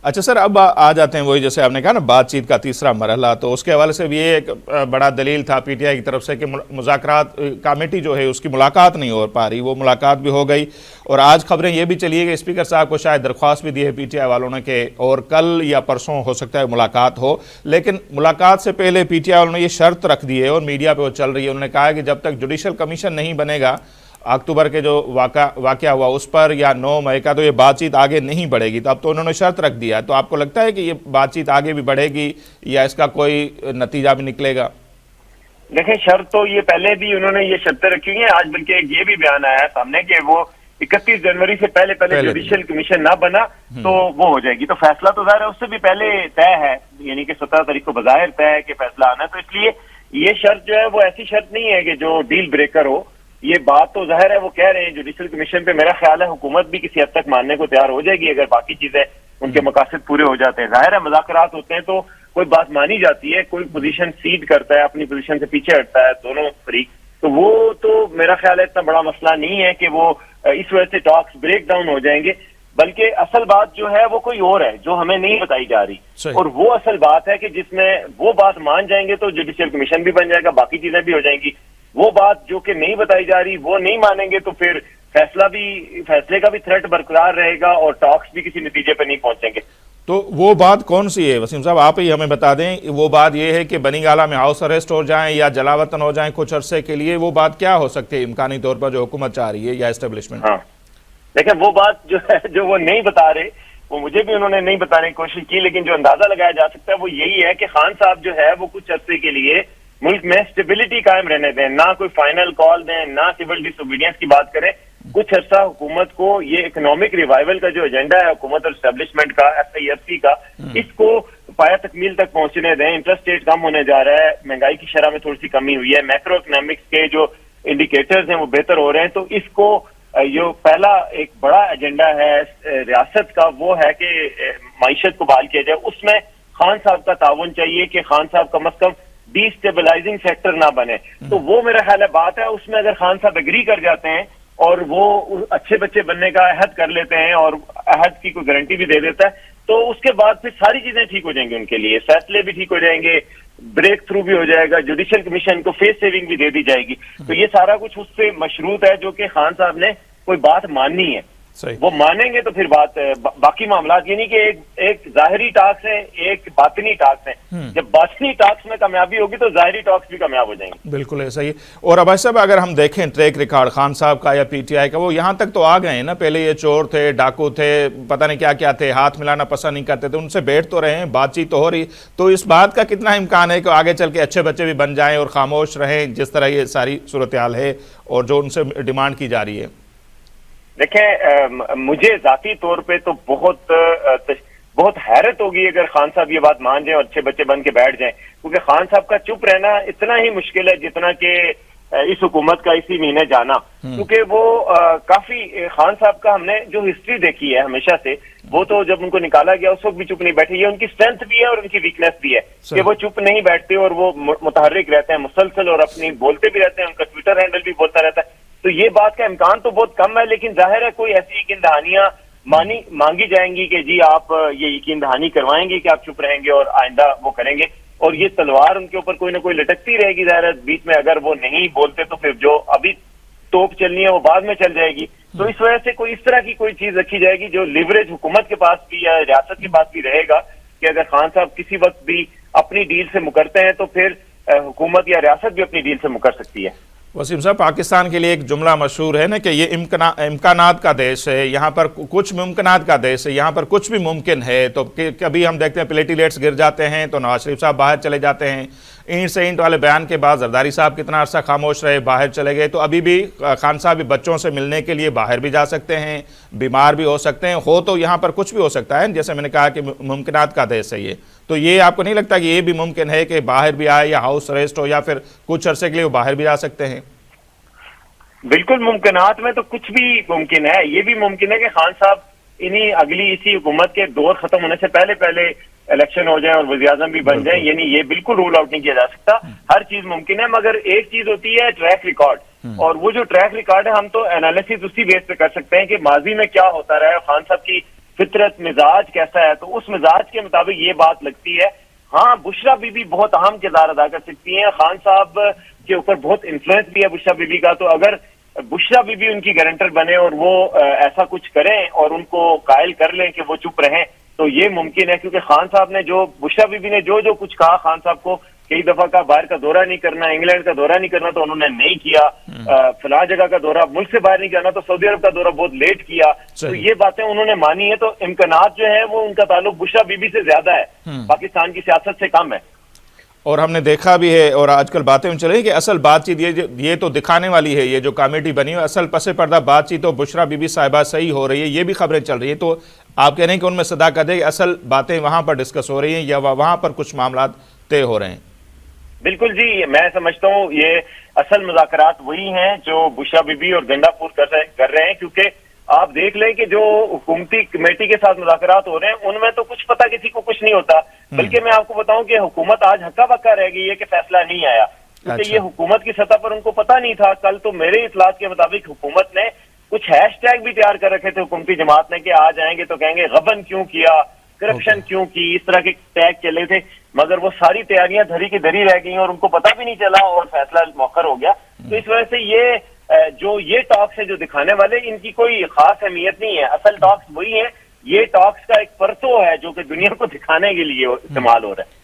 अच्छा सर, अब आ जाते हैं वही जैसे आपने कहा ना बातचीत का तीसरा मरहला, तो उसके हवाले से भी ये एक बड़ा दलील था पीटीआई की तरफ से कि मुज़ाकरात कमेटी जो है उसकी मुलाकात नहीं हो पा रही। वो मुलाकात भी हो गई और आज खबरें ये भी चली है कि स्पीकर साहब को शायद दरख्वास्त भी दी है पीटीआई वालों ने कि और कल या परसों हो सकता है मुलाकात हो। लेकिन मुलाकात से पहले पीटीआई वालों ने ये शर्त रख दी है और मीडिया पर वो चल रही है। उन्होंने कहा है कि जब तक जुडिशल कमीशन नहीं बनेगा अक्टूबर के जो वाक़या हुआ उस पर या 9 मई का, तो ये बातचीत आगे नहीं बढ़ेगी। तो अब तो उन्होंने शर्त रख दिया, तो आपको लगता है कि ये बातचीत आगे भी बढ़ेगी या इसका कोई नतीजा भी निकलेगा? देखें, शर्त तो ये पहले भी उन्होंने ये शर्तें रखी हुई हैं। आज बल्कि ये भी बयान आया है सामने कि वो 31 जनवरी से पहले जुडिशियल कमीशन ना बना तो वो हो जाएगी। तो फैसला तो ज़ाहिर है उससे भी पहले तय है, यानी कि 17 तारीख को बज़ाहिर तय है कि फैसला आना है। तो इसलिए ये शर्त जो है वो ऐसी शर्त नहीं है कि जो डील ब्रेकर हो। ये बात तो जाहिर है वो कह रहे हैं जुडिशियल कमीशन पे, मेरा ख्याल है हुकूमत भी किसी हद तक मानने को तैयार हो जाएगी अगर बाकी चीजें उनके मकासद पूरे हो जाते हैं। जाहिर है मुज़ाकरात होते हैं तो कोई बात मानी जाती है, कोई पोजीशन सीड करता है, अपनी पोजीशन से पीछे हटता है दोनों फरीक, तो वो तो मेरा ख्याल है इतना बड़ा मसला नहीं है कि वो इस वजह से टॉक्स ब्रेक डाउन हो जाएंगे। बल्कि असल बात जो है वो कोई और है जो हमें नहीं बताई जा रही, और वो असल बात है कि जिसमें वो बात मान जाएंगे तो जुडिशियल कमीशन भी बन जाएगा, बाकी चीजें भी हो जाएंगी। वो बात जो कि नहीं बताई जा रही वो नहीं मानेंगे तो फिर फैसले का भी थ्रेट बरकरार रहेगा और टॉक्स भी किसी नतीजे पर नहीं पहुंचेंगे। तो वो बात कौन सी है वसीम साहब, आप ही हमें बता दें। वो बात ये है कि बनीगाला में हाउस अरेस्ट हो जाएं या जलावतन हो जाएं कुछ अरसे के लिए, वो बात क्या हो सकती है इम्कानी तौर पर जो हुकूमत चाह रही है या एस्टेब्लिशमेंट? हाँ, देखिए वो बात जो है जो वो नहीं बता रहे, वो मुझे भी उन्होंने नहीं बताने की कोशिश की, लेकिन जो अंदाजा लगाया जा सकता है वो यही है कि खान साहब जो है वो कुछ अरसे के लिए मुल्क में स्टेबिलिटी कायम रहने दें, ना कोई फाइनल कॉल दें, ना सिविल डिसोबीडियंस की बात करें। कुछ अर्सा हुकूमत को ये इकोनॉमिक रिवाइवल का जो एजेंडा है हुकूमत और एस्टेब्लिशमेंट का, FIFC का, इसको पाया तकमील तक पहुंचने दें। इंटरेस्ट रेट कम होने जा रहा है, महंगाई की शरह में थोड़ी सी कमी हुई है, मैक्रो इकोनॉमिक्स के जो इंडिकेटर्स हैं वो बेहतर हो रहे हैं। तो इसको जो पहला एक बड़ा एजेंडा है रियासत का वो है कि मईशत को बहाल किया जाए। उसमें खान साहब का ताउन चाहिए कि खान साहब कम अज कम डिस्टेबलाइजिंग फैक्टर ना बने। तो वो मेरा ख्याल है बात है, उसमें अगर खान साहब एग्री कर जाते हैं और वो अच्छे बच्चे बनने का अहद कर लेते हैं और अहद की कोई गारंटी भी दे देता है, तो उसके बाद फिर सारी चीजें ठीक हो जाएंगी उनके लिए, फैसले भी ठीक हो जाएंगे, ब्रेक थ्रू भी हो जाएगा, जुडिशियल कमीशन को फेस सेविंग भी दे दी जाएगी। तो ये सारा कुछ उससे मशरूत है जो कि खान साहब ने कोई बात माननी है। वो मानेंगे तो फिर बात बाकी मामलात, यानी कि एक जाहिरी टास्क है, एक बातिनी टास्क है। जब बातिनी टास्क में कामयाबी होगी तो जाहिरी टास्क भी कामयाब हो जाएंगे। बिल्कुल ऐसा ही। और अब्बास साहब अगर हम देखें ट्रैक रिकॉर्ड खान साहब का या पीटीआई का, वो यहाँ तक तो आ गए हैं ना। पहले ये चोर थे, डाकू थे, पता नहीं क्या क्या थे, हाथ मिलाना पसंद नहीं करते थे, उनसे बैठ तो रहे हैं, बातचीत तो हो रही। तो इस बात का कितना इम्कान है कि आगे चल के अच्छे बच्चे भी बन जाएं और खामोश रहें जिस तरह ये सारी सूरत हाल है और जो उनसे डिमांड की जा रही है? देखें, मुझे जाती तौर पे तो बहुत हैरत होगी अगर खान साहब ये बात मान जाएं और अच्छे बच्चे बन के बैठ जाएं, क्योंकि खान साहब का चुप रहना इतना ही मुश्किल है जितना कि इस हुकूमत का इसी महीने जाना। क्योंकि वो काफी खान साहब का हमने जो हिस्ट्री देखी है हमेशा से, वो तो जब उनको निकाला गया उस वक्त भी चुप नहीं बैठे। ये उनकी स्ट्रेंथ भी है और उनकी वीकनेस भी है कि वो चुप नहीं बैठते और वो मुतहर्रिक रहते हैं मुसलसल और अपनी बोलते भी रहते हैं, उनका ट्विटर हैंडल भी बोलता रहता है। तो ये बात का इम्कान तो बहुत कम है, लेकिन जाहिर है कोई ऐसी यकीन दहानियां मांगी जाएंगी कि जी आप ये यकीन दहानी करवाएंगे कि आप चुप रहेंगे और आइंदा वो करेंगे, और ये तलवार उनके ऊपर कोई ना कोई लटकती रहेगी। जाहिर है बीच में अगर वो नहीं बोलते तो फिर जो अभी तोप चलनी है वो बाद में चल जाएगी। तो इस वजह से कोई इस तरह की कोई चीज रखी जाएगी जो लिवरेज हुकूमत के पास भी या रियासत के पास भी रहेगा कि अगर खान साहब किसी वक्त भी अपनी डील से मुकरते हैं तो फिर हुकूमत या रियासत भी अपनी डील से मुकर सकती है। वसीम साहब, पाकिस्तान के लिए एक जुमला मशहूर है ना कि ये इम्कानात का देश है, यहाँ पर कुछ मुमकिनात का देश है, यहाँ पर कुछ भी मुमकिन है। तो कभी हम देखते हैं प्लेटिलेट्स गिर जाते हैं तो नवाज शरीफ साहब बाहर चले जाते हैं। ईंट से ईंट वाले बयान के बाद जरदारी साहब कितना अरसा खामोश रहे, बाहर चले गए। तो अभी भी खान साहब भी बच्चों से मिलने के लिए बाहर भी जा सकते हैं, बीमार भी हो सकते हैं, हो तो यहाँ पर कुछ भी हो सकता है। जैसे मैंने कहा कि मुमकिनात का देश है ये, तो ये आपको नहीं लगता कि ये भी मुमकिन है कि बाहर भी आए या हाउस अरेस्ट हो या फिर कुछ अरसे के लिए वो बाहर भी जा सकते हैं? बिल्कुल, मुमकिनात में तो कुछ भी मुमकिन है। ये भी मुमकिन है कि खान साहब इसी हुकूमत के दौर खत्म होने से पहले इलेक्शन हो जाए और वज़ीर-ए-आज़म भी बन जाए, यानी ये बिल्कुल रूल आउट नहीं किया जा सकता। हर चीज मुमकिन है, मगर एक चीज होती है ट्रैक रिकॉर्ड, और वो जो ट्रैक रिकॉर्ड है हम तो एनालिसिस उसी बेस पे कर सकते हैं कि माजी में क्या होता रहा है, खान साहब की فطرت مزاج کیسا ہے، تو اس مزاج کے مطابق یہ بات لگتی ہے۔ ہاں بشرا بی بی بہت اہم کردار ادا کر سکتی ہیں، خان صاحب کے اوپر بہت انفلوئنس بھی ہے بشرا بی بی کا، تو اگر بشرا بی بی ان کی گارنٹر بنے اور وہ ایسا کچھ کریں اور ان کو قائل کر لیں کہ وہ چپ رہیں تو یہ ممکن ہے، کیونکہ خان صاحب نے جو بشرا بی بی نے جو کچھ کہا، خان صاحب کو کئی دفعہ کا باہر کا دورہ نہیں کرنا، انگلینڈ کا دورہ نہیں کرنا، تو انہوں نے نہیں کیا، فلاں جگہ کا دورہ ملک سے باہر نہیں جانا تو سعودی عرب کا دورہ بہت لیٹ کیا، تو یہ باتیں انہوں نے مانی ہے، تو امکانات جو ہیں وہ ان کا تعلق بشرا بی بی سے زیادہ ہے، پاکستان کی سیاست سے کم ہے۔ اور ہم نے دیکھا بھی ہے اور آج کل باتیں چل رہی ہیں کہ اصل بات چیت یہ تو دکھانے والی ہے، یہ جو کمیٹی بنی ہے اصل پس پردہ بات چیت تو بشرا بی بی صاحبہ صحیح ہو رہی ہے، یہ بھی خبریں چل رہی ہیں، تو آپ کہہ رہے ہیں کہ ان میں صداقت ہے، اصل باتیں وہاں پر ڈسکس ہو رہی ہیں یا وہاں پر کچھ معاملات طے ہو رہے ہیں؟ بالکل جی، میں سمجھتا ہوں یہ اصل مذاکرات وہی ہیں جو بشرا بی بی اور گنڈا پور کر رہے ہیں، کیونکہ آپ دیکھ لیں کہ جو حکومتی کمیٹی کے ساتھ مذاکرات ہو رہے ہیں ان میں تو کچھ پتہ کسی کو کچھ نہیں ہوتا، بلکہ میں آپ کو بتاؤں کہ حکومت آج ہکا بکا رہ گئی ہے کہ فیصلہ نہیں آیا، کیونکہ یہ حکومت کی سطح پر ان کو پتہ نہیں تھا۔ کل تو میرے اطلاعات کے مطابق حکومت نے کچھ ہیش ٹیگ بھی تیار کر رکھے تھے حکومتی جماعت نے کہ آ جائیں گے تو کہیں گے غبن کیوں کیا، کرپشن کیوں کی، اس طرح کے ٹیگ چلے تھے، مگر وہ ساری تیاریاں دھری کی دھری رہ گئی اور ان کو پتہ بھی نہیں چلا اور فیصلہ مؤخر ہو گیا۔ تو اس وجہ سے یہ ٹاکس ہے جو دکھانے والے، ان کی کوئی خاص اہمیت نہیں ہے، اصل ٹاکس وہی ہیں، یہ ٹاکس کا ایک پرتو ہے جو کہ دنیا کو دکھانے کے لیے استعمال ہو رہا ہے۔